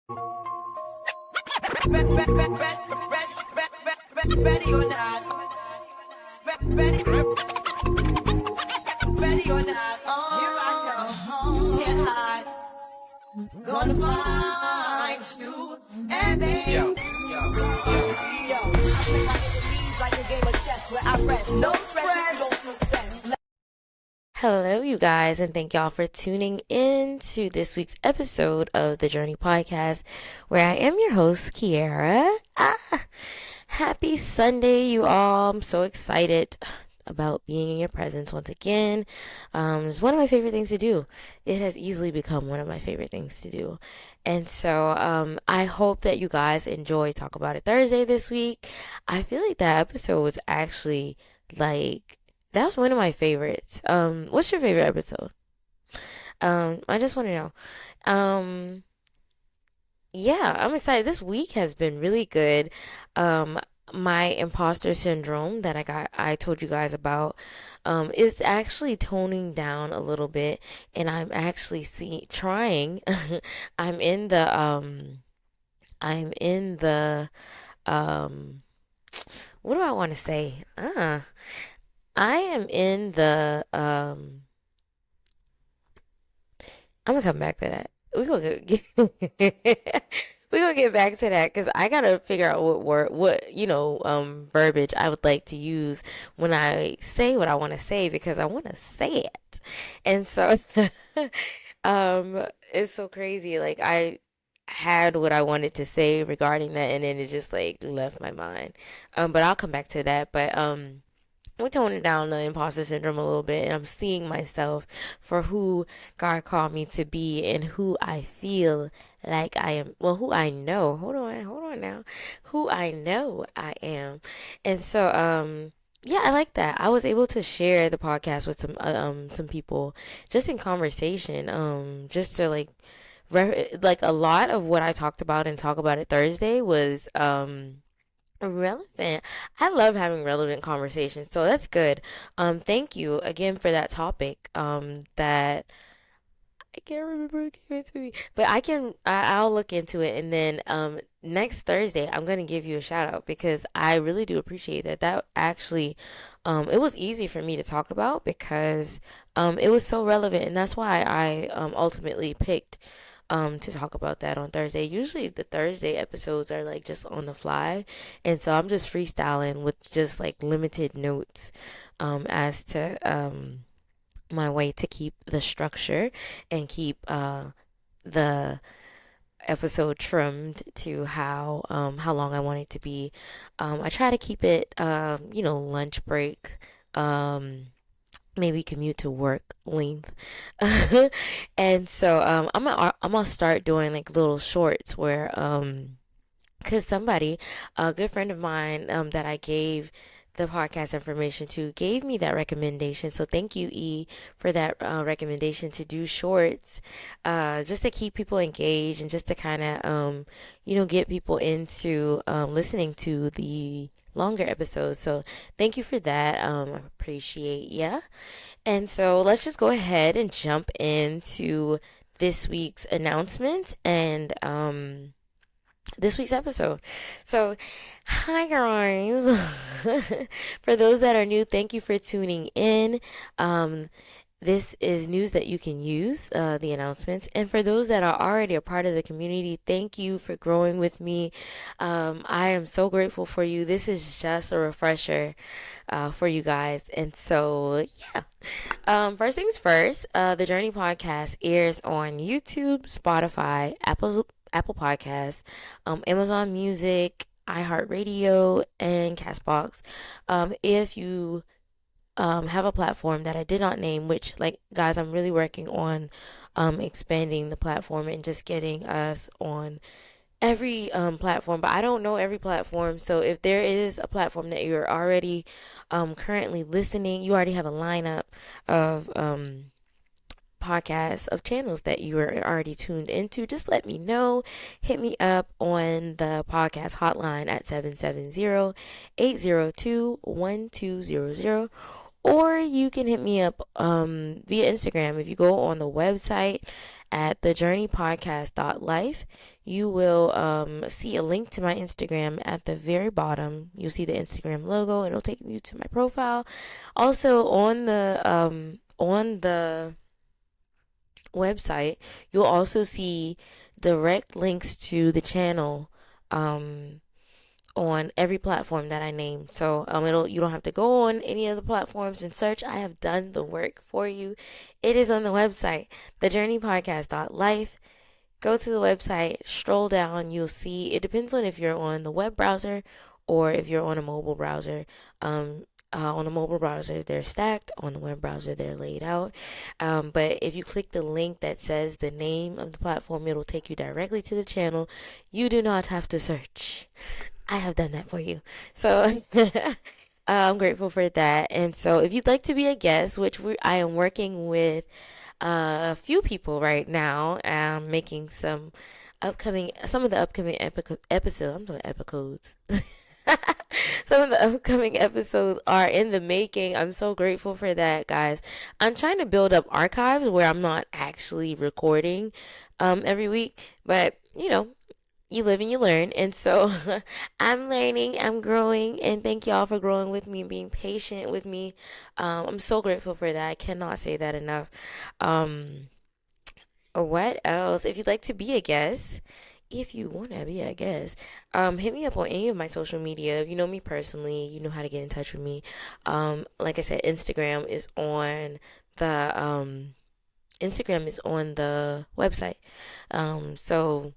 Ready or not? Ready or not? Here I come. Can't hide. Gonna find you and then yo. I play my enemies like a game of chess where I rest. No stress, no success. Hello, you guys, and thank y'all for tuning in to this week's episode of the Journey Podcast, where I am your host, Kiara. Happy Sunday, you all. I'm so excited about being in your presence once again. It's one of my favorite things to do. It has easily become one of my favorite things to do. And so I hope that you guys enjoy Talk About It Thursday this week. I feel like that episode was actually that was one of my favorites. What's your favorite episode? I just want to know. Yeah, I'm excited. This week has been really good. My imposter syndrome that I told you guys about, is actually toning down a little bit, and I'm actually trying. I'm in the, I'm in the, um, what do I want to say? I am in the I'm gonna come back to that. We gonna get back to that because I gotta figure out what word, verbiage I would like to use when I say what I want to say because I want to say it, and so it's so crazy. Like I had what I wanted to say regarding that, and then it just like left my mind. But I'll come back to that. But we're toning down the imposter syndrome a little bit, and I'm seeing myself for who God called me to be and who I feel like I am. Well, who I know. Hold on now. Who I know I am. And so, yeah, I like that. I was able to share the podcast with some people just in conversation, just to like a lot of what I talked about and Talk About It Thursday was, relevant. I love having relevant conversations, so that's good. Thank you again for that topic. That I can't remember who gave it to me, but I'll look into it, and then next Thursday I'm gonna give you a shout out because I really do appreciate that. That actually, it was easy for me to talk about because it was so relevant, and that's why I ultimately picked to talk about that on Thursday. Usually the Thursday episodes are like just on the fly, and so I'm just freestyling with just like limited notes as to my way to keep the structure and keep the episode trimmed to how long I want it to be. I try to keep it lunch break, maybe commute to work length. And so I'm gonna start doing like little shorts where because somebody, a good friend of mine, that I gave the podcast information to, gave me that recommendation. So thank you, E, for that recommendation to do shorts, just to keep people engaged and just to kind of, get people into listening to the longer episodes. So thank you for that. I appreciate ya. And so let's just go ahead and jump into this week's announcement and this week's episode. So, hi guys. For those that are new, thank you for tuning in. This is news that you can use, the announcements. And for those that are already a part of the community, thank you for growing with me. I am so grateful for you. This is just a refresher for you guys. And so, yeah. First things first, the Journey Podcast airs on YouTube, Spotify, Apple Podcasts, Amazon Music, iHeartRadio, and Castbox. If you have a platform that I did not name, which, like, guys, I'm really working on expanding the platform and just getting us on every platform, but I don't know every platform. So if there is a platform that you're already currently listening, you already have a lineup of podcasts of channels that you are already tuned into, just let me know. Hit me up on the podcast hotline at 770-802-1200, or you can hit me up via Instagram. If you go on the website at thejourneypodcast.life, you will see a link to my Instagram at the very bottom. You'll see the Instagram logo, and it'll take you to my profile. Also on the website, you'll also see direct links to the channel on every platform that I named. So you don't have to go on any of the platforms and search. I have done the work for you. It is on the website, thejourneypodcast.life. Go to the website, stroll down, you'll see, it depends on if you're on the web browser or if you're on a mobile browser. On the mobile browser, they're stacked. On the web browser, they're laid out. But if you click the link that says the name of the platform, it'll take you directly to the channel. You do not have to search. I have done that for you. So I'm grateful for that. And so if you'd like to be a guest, I am working with a few people right now, making some of the upcoming episodes. I'm doing episodes. Some of the upcoming episodes are in the making. I'm so grateful for that, guys. I'm trying to build up archives where I'm not actually recording every week, but you live and you learn. And so I'm learning, I'm growing, and thank y'all for growing with me and being patient with me. I'm so grateful for that. I cannot say that enough. Um, what else? If you'd like to be a guest, if you want to be a guest, hit me up on any of my social media. If you know me personally, you know how to get in touch with me. Like I said, Instagram is on the website. So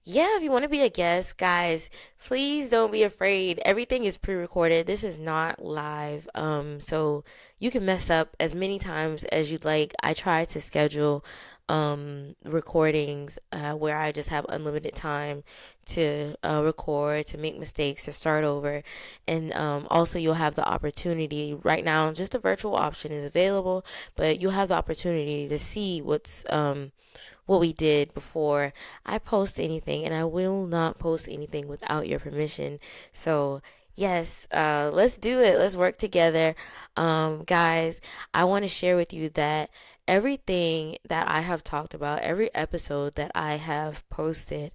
yeah, if you want to be a guest, guys, please don't be afraid. Everything is pre-recorded. This is not live. So you can mess up as many times as you'd like. I try to schedule recordings where I just have unlimited time to record, to make mistakes, to start over. And also you'll have the opportunity right now, just a virtual option is available, but you'll have the opportunity to see what we did before I post anything, and I will not post anything without your permission. So, yes, let's do it. Let's work together. Guys, I want to share with you that everything that I have talked about, every episode that I have posted,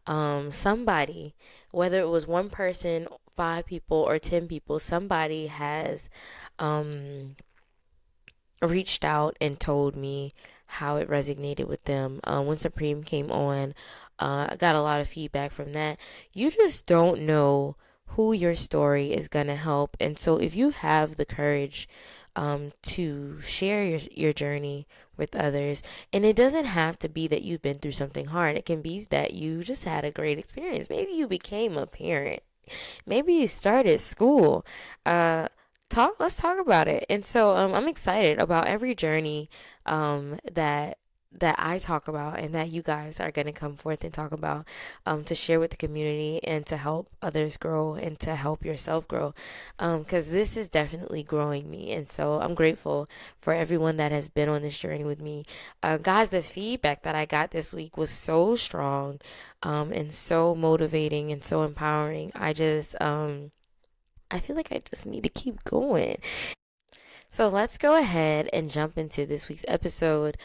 somebody, whether it was one person, 5 people, or 10 people, somebody has um, reached out and told me how it resonated with them. When Supreme came on, I got a lot of feedback from that. You just don't know who your story is going to help. And so if you have the courage to share your journey with others, and it doesn't have to be that you've been through something hard, it can be that you just had a great experience. Maybe you became a parent. Maybe you started school. Let's talk about it. And so I'm excited about every journey that I talk about and that you guys are going to come forth and talk about, to share with the community and to help others grow and to help yourself grow, because this is definitely growing me. And so I'm grateful for everyone that has been on this journey with me. Guys, the feedback that I got this week was so strong, and so motivating and so empowering. I feel like I just need to keep going. So let's go ahead and jump into this week's episode.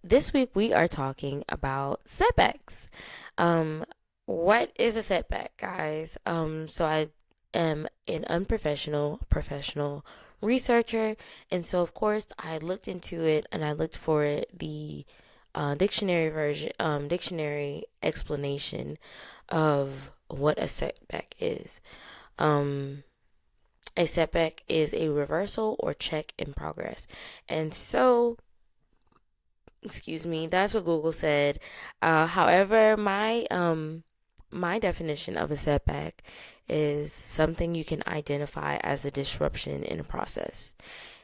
This week we are talking about setbacks. What is a setback, guys? So I am an unprofessional professional researcher, and so of course I looked into it and I looked for the dictionary explanation of what a setback is. Um, a setback is a reversal or check in progress. And so, excuse me, that's what Google said. However, my definition of a setback is something you can identify as a disruption in a process.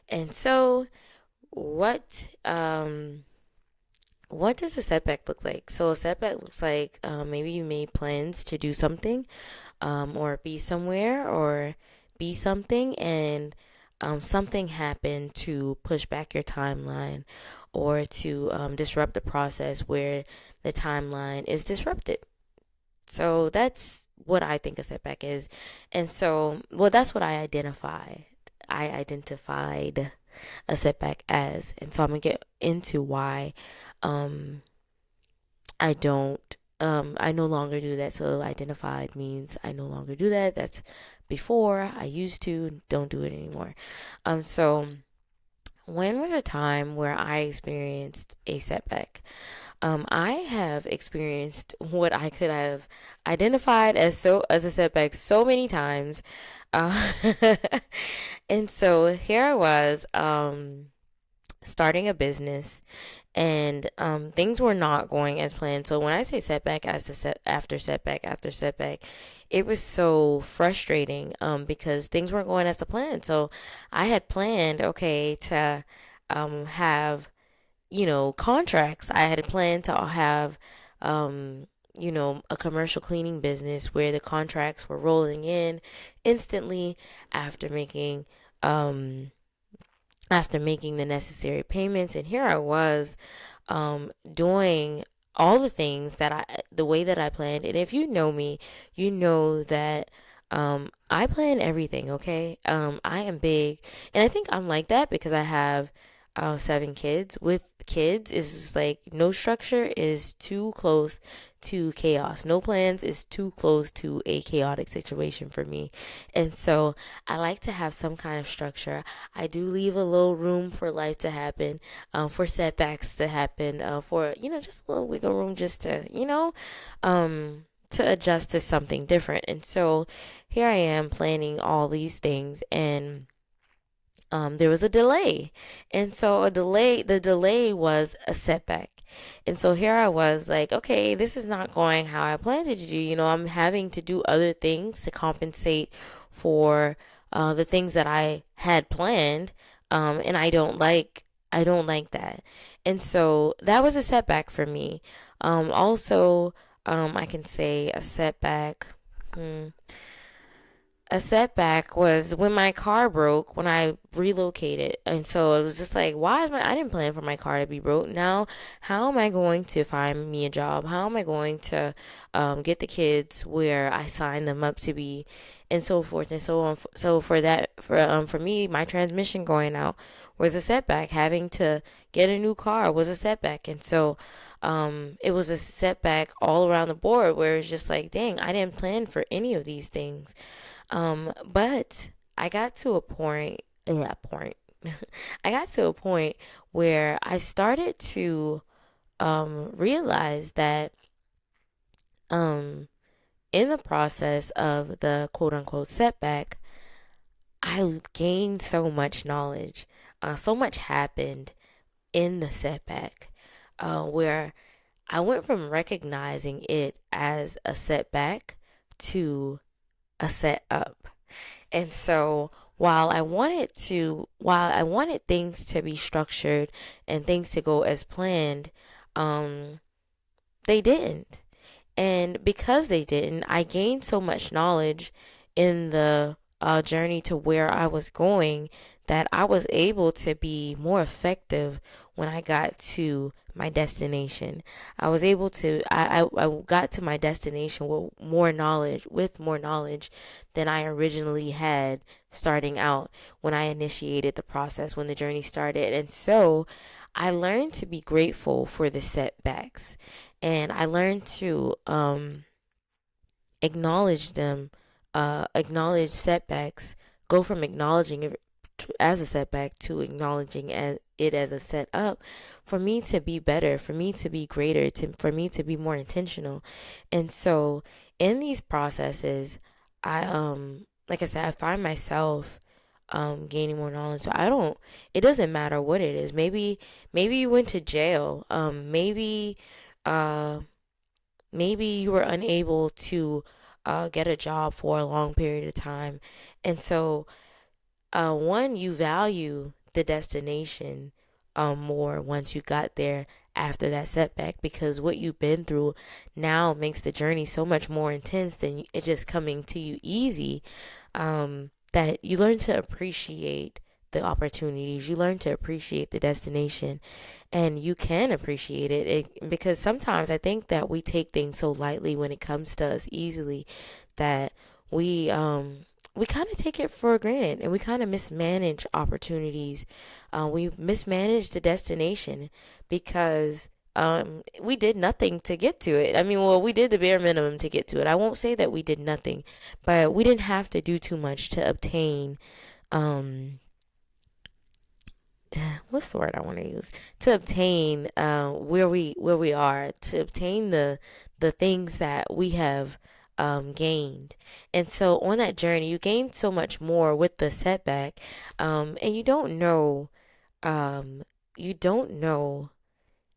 And so, what does a setback look like? So a setback looks like, maybe you made plans to do something, or be somewhere, or be something, and something happened to push back your timeline, or to disrupt the process where the timeline is disrupted. So that's what I think a setback is. And so, well, that's what I identify I identified a setback as. And so I'm gonna get into why um I don't I no longer do that. So identified means I no longer do that. That's before I used to, don't do it anymore. So when was a time where I experienced a setback? I have experienced what I could have identified as a setback so many times, uh, and so here I was, starting a business, and things were not going as planned. So when I say setback as the after setback, it was so frustrating because things weren't going as the plan. So I had planned, okay, to have contracts. I had planned to have um, a commercial cleaning business where the contracts were rolling in instantly after making um, the necessary payments. And here I was doing all the things the way that I planned. And if you know me, you know that I plan everything, okay? I am big. And I think I'm like that because I have 7 kids. With kids, is like no structure is too close to chaos. No plans is too close to a chaotic situation for me. And so I like to have some kind of structure. I do leave a little room for life to happen, for setbacks to happen, for, just a little wiggle room just to, to adjust to something different. And so here I am planning all these things, and there was a delay. And so the delay was a setback. And so here I was like, okay, this is not going how I planned it to do. I'm having to do other things to compensate for the things that I had planned. And I don't like that. And so that was a setback for me. Also, I can say a setback. Hmm. A setback was when my car broke when I relocated. And so it was just like, I didn't plan for my car to be broke. Now, how am I going to find me a job? How am I going to get the kids where I signed them up to be, and so forth and so on. So for me, my transmission going out was a setback. Having to get a new car was a setback. And so it was a setback all around the board where it's just like, dang, I didn't plan for any of these things. But I got to a point, I got to a point where I started to realize that um, in the process of the quote unquote setback, I gained so much knowledge. So much happened in the setback, where I went from recognizing it as a setback to a set up. And so while I wanted things to be structured and things to go as planned, um, they didn't. And because they didn't, I gained so much knowledge in the journey to where I was going that I was able to be more effective when I got to my destination. I got to my destination with more knowledge than I originally had starting out when I initiated the process, when the journey started. And so I learned to be grateful for the setbacks, and I learned to acknowledge them, acknowledge setbacks, go from acknowledging it as a setback to acknowledging it as a setup for me to be better, for me to be greater, for me to be more intentional. And so in these processes, like I said, I find myself gaining more knowledge. So it doesn't matter what it is. Maybe you went to jail. Uh maybe you were unable to get a job for a long period of time. And so one, you value the destination more once you got there after that setback, because what you've been through now makes the journey so much more intense than it just coming to you easy. That you learn to appreciate the opportunities, you learn to appreciate the destination, and you can appreciate because sometimes I think that we take things so lightly when it comes to us easily, that we we kind of take it for granted, and we kind of mismanage opportunities. We mismanage the destination because we did nothing to get to it. I mean, well, we did the bare minimum to get to it. I won't say that we did nothing, but we didn't have to do too much to obtain um what's the word I want to use, to obtain where we are, to obtain the things that we have gained. And so on that journey, you gain so much more with the setback, and um, you don't know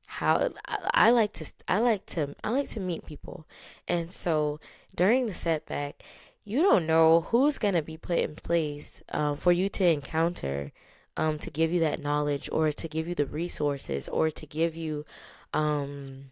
how. I like to meet people, and so during the setback, you don't know who's gonna be put in place for you to encounter, to give you that knowledge, or to give you the resources, or to give you um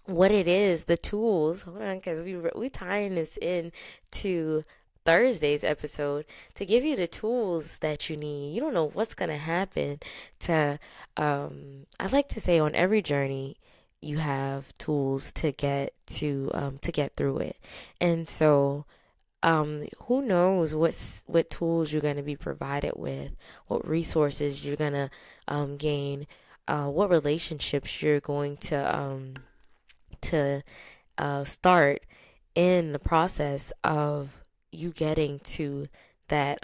what it is, the tools. Hold on, because we tying this in to Thursday's episode, to give you the tools that you need. You don't know what's gonna happen. To I like to say, on every journey, you have tools to get through it, and so who knows what tools you're gonna be provided with, what resources you're gonna gain, what relationships you're going to start in the process of you getting to that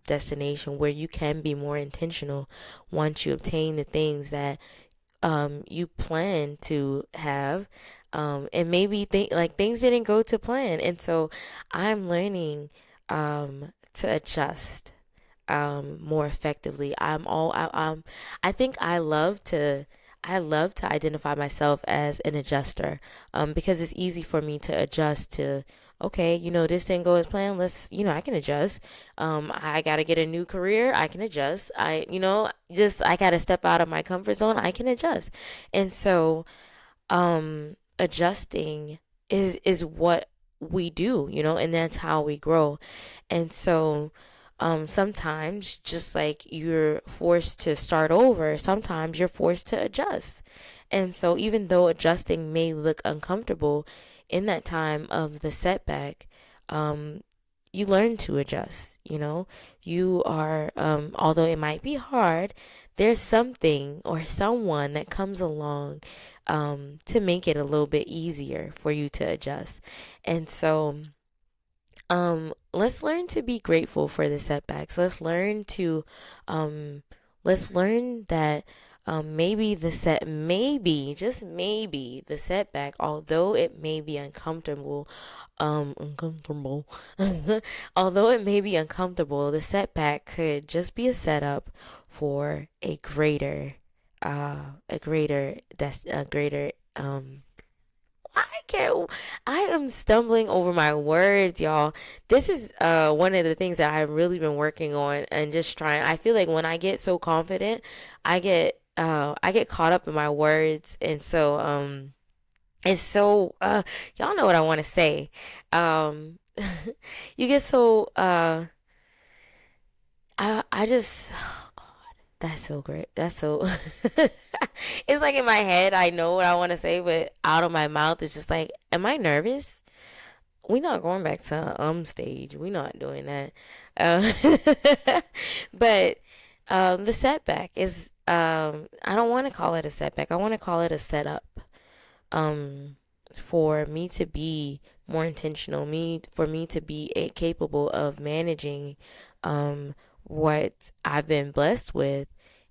destination, where you can be more intentional once you obtain the things that you plan to have, and maybe things didn't go to plan, and so I'm learning to adjust more effectively. I think I love to identify myself as an adjuster, because it's easy for me to adjust to, okay, this didn't go as planned. I can adjust. I got to get a new career. I can adjust. I got to step out of my comfort zone. I can adjust. And so, adjusting is what we do, and that's how we grow. And so, sometimes, just like you're forced to start over, sometimes you're forced to adjust. And so, even though adjusting may look uncomfortable in that time of the setback, um, you learn to adjust. You are, although it might be hard, there's something or someone that comes along to make it a little bit easier for you to adjust. And so, let's learn to be grateful for the setbacks. Um, let's learn that maybe, just maybe, the setback, although it may be uncomfortable, although it may be uncomfortable, the setback could just be a setup for a greater I can't. I am stumbling over my words, y'all. This is one of the things that I've really been working on, and just trying. I feel like when I get so confident, I get caught up in my words, and so it's so y'all know what I want to say. Um, you get so I just that's so great. That's so. It's like in my head, I know what I want to say, but out of my mouth, it's just like, am I nervous? We not going back to stage. We not doing that. But the setback is I don't want to call it a setback. I want to call it a setup. Um, for me to be more intentional, for me to be capable of managing what I've been blessed with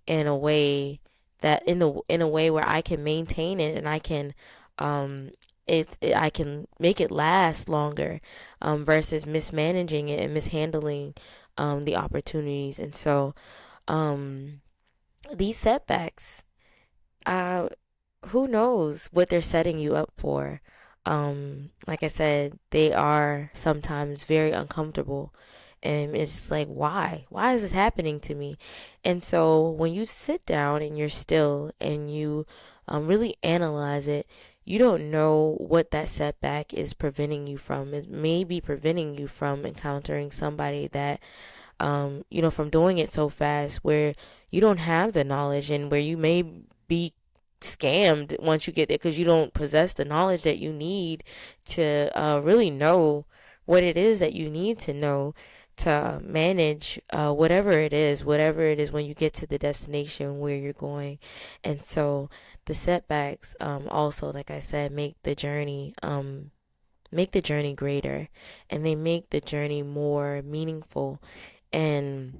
in a way in a way where I can maintain it, and I can um I can make it last longer, versus mismanaging it and mishandling the opportunities. And so um these setbacks, uh who knows what they're setting you up for. Like I said, they are sometimes very uncomfortable, and it's just like, why is this happening to me? And so when you sit down and you're still, and you really analyze it, you don't know what that setback is preventing you from. It may be preventing you from encountering somebody that, from doing it so fast, where you don't have the knowledge, and where you may be scammed once you get there, because you don't possess the knowledge that you need to really know what it is that you need to know to manage whatever it is when you get to the destination where you're going. And so the setbacks, also, like I said, make the journey greater, and they make the journey more meaningful, and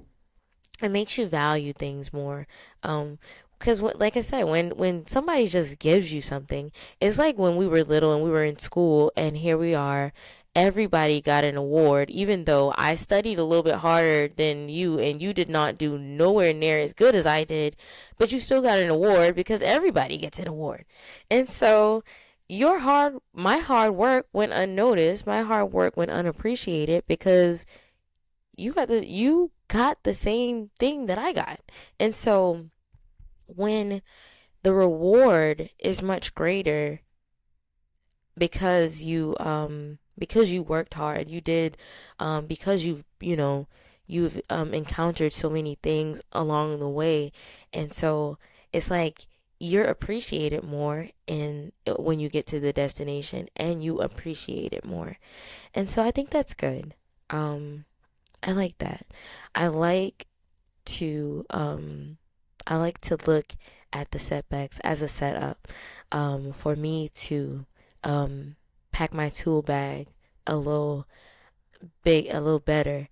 it makes you value things more. Because like I said, when somebody just gives you something, it's like when we were little and we were in school, and here we are. Everybody got an award, even though I studied a little bit harder than you, and you did not do nowhere near as good as I did, but you still got an award because everybody gets an award. And so my hard work went unnoticed, my hard work went unappreciated because you got the same thing that I got. And so when the reward is much greater because you worked hard, you did because you've encountered so many things along the way. And so it's like you're appreciated more in when you get to the destination, and you appreciate it more. And so I think that's good. I like that. I like to look at the setbacks as a setup, for me to pack my tool bag a little a little better,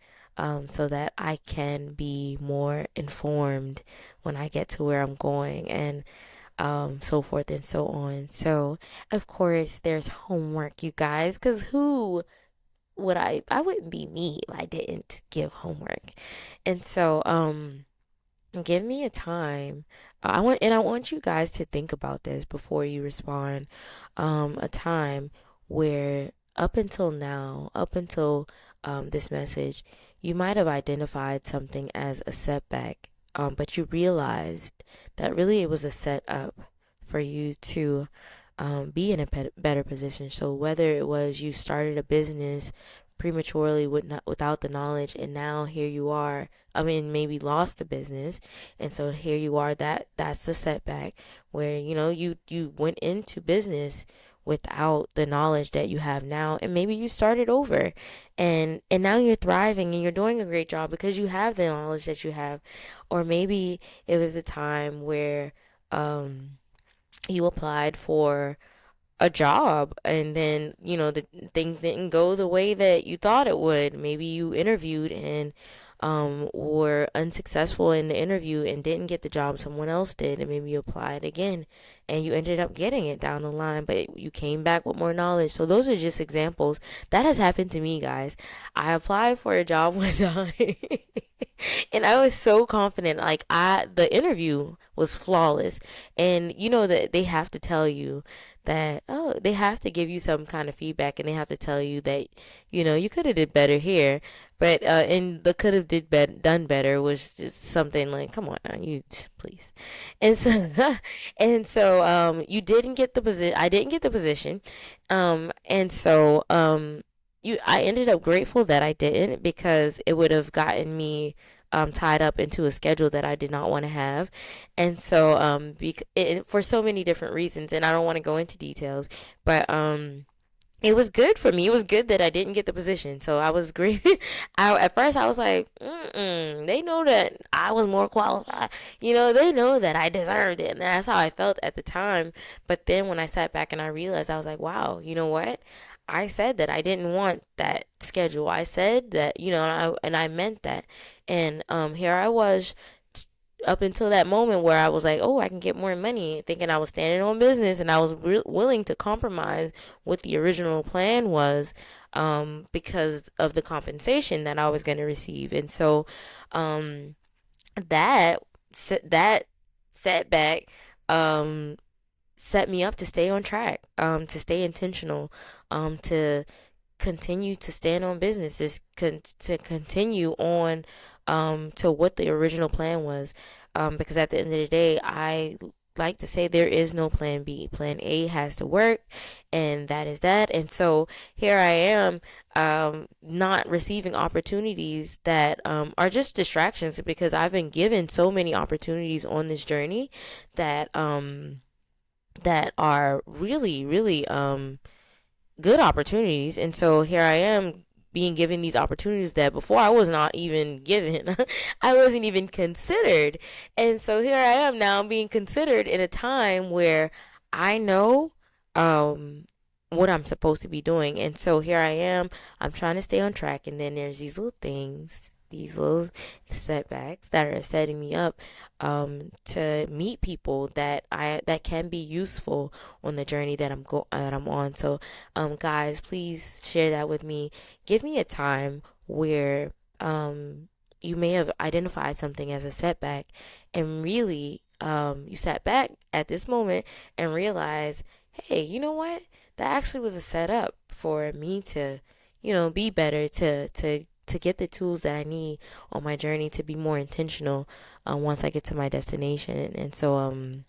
so that I can be more informed when I get to where I'm going, and so forth and so on. So of course there's homework, you guys, because who would I wouldn't be me if I didn't give homework. And so give me a time. I want you guys to think about this before you respond. A time where up until now, up until this message, you might have identified something as a setback, but you realized that really it was a setup for you to be in a better position. So whether it was you started a business prematurely without the knowledge, and now here you are, I mean, maybe lost the business, and so here you are, that's a setback where you went into business without the knowledge that you have now, and maybe you started over, and now you're thriving and you're doing a great job because you have the knowledge that you have. Or maybe it was a time where you applied for a job, and then the things didn't go the way that you thought it would. Maybe you interviewed and were unsuccessful in the interview and didn't get the job, someone else did, and maybe you applied again and you ended up getting it down the line, but you came back with more knowledge. So those are just examples that has happened to me, guys. I applied for a job one time and I was so confident, like the interview was flawless, and you know that they have to tell you that, oh, they have to give you some kind of feedback, and they have to tell you that you could have did better here. But and the could have done better was just something like, come on now, you please. And so and so you didn't get the position, I didn't get the position. And so I ended up grateful that I didn't, because it would have gotten me tied up into a schedule that I did not want to have. And so for so many different reasons, and I don't want to go into details, but it was good for me. It was good that I didn't get the position. So I was great. At first I was like, they know that I was more qualified. They know that I deserved it. And that's how I felt at the time. But then when I sat back and I realized, I was like, wow, you know what? I said that I didn't want that schedule. I said that, and I meant that. And here I was, up until that moment where I was like, oh, I can get more money, thinking I was standing on business, and I was willing to compromise what the original plan was, because of the compensation that I was going to receive. And so that that setback set me up to stay on track, to stay intentional, to continue to stand on business, to continue on, to what the original plan was. Because at the end of the day, I like to say there is no plan B. Plan A has to work, and that is that. And so here I am, not receiving opportunities that are just distractions, because I've been given so many opportunities on this journey that are really, really good opportunities. And so here I am being given these opportunities that before I was not even given. I wasn't even considered. And so here I am now being considered in a time where I know what I'm supposed to be doing. And so here I am, I'm trying to stay on track, and then there's these little things, these little setbacks that are setting me up to meet people that can be useful on the journey that I'm on. So guys, please share that with me. Give me a time where you may have identified something as a setback, and really you sat back at this moment and realized, hey, you know what? That actually was a setup for me to, be better, to get the tools that I need on my journey to be more intentional once I get to my destination. And so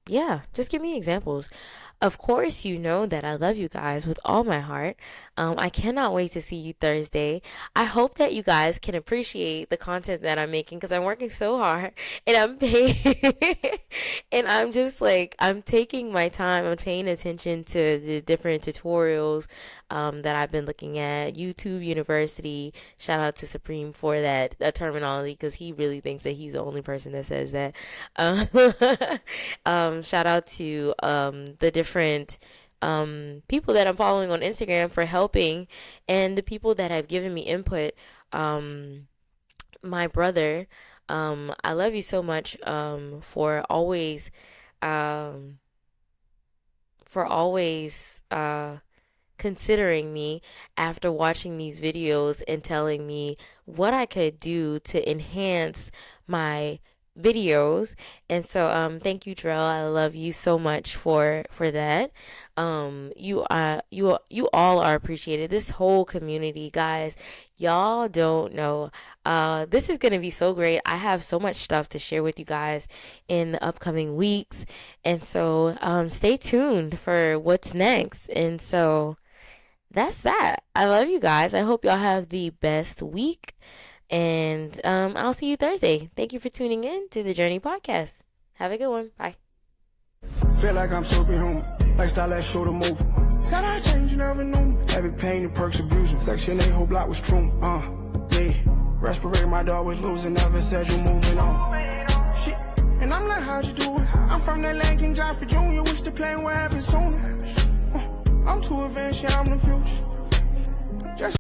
yeah, just give me examples. Of course, you know that I love you guys with all my heart. I cannot wait to see you Thursday. I hope that you guys can appreciate the content that I'm making, because I'm working so hard and I'm paying and I'm just like, I'm taking my time. I'm paying attention to the different tutorials that I've been looking at. YouTube University. Shout out to Supreme for that terminology, because he really thinks that he's the only person that says that. Shout out to the different people that I'm following on Instagram for helping, and the people that have given me input. My brother, I love you so much for always for always considering me after watching these videos and telling me what I could do to enhance my videos. And so thank you, Drell. I love you so much for that. You all are appreciated. This whole community, guys, y'all don't know. This is gonna be so great. I have so much stuff to share with you guys in the upcoming weeks, and so stay tuned for what's next. And so that's that. I love you guys. I hope y'all have the best week. And I'll see you Thursday. Thank you for tuning in to the Journey Podcast. Have a good one. Bye. Feel like I'm superhuman. Lifestyle that show the move. Said I changed, you never knew. Heavy pain and perks abusing. Section 8 whole block was true. Yeah. Respirator, my dog was losing. Never said you moving on. Shit. And I'm like, how'd you do it? I'm from that land, King Joffrey Jr. Wish the plane would happen sooner. I'm too advanced, yeah, I'm the future.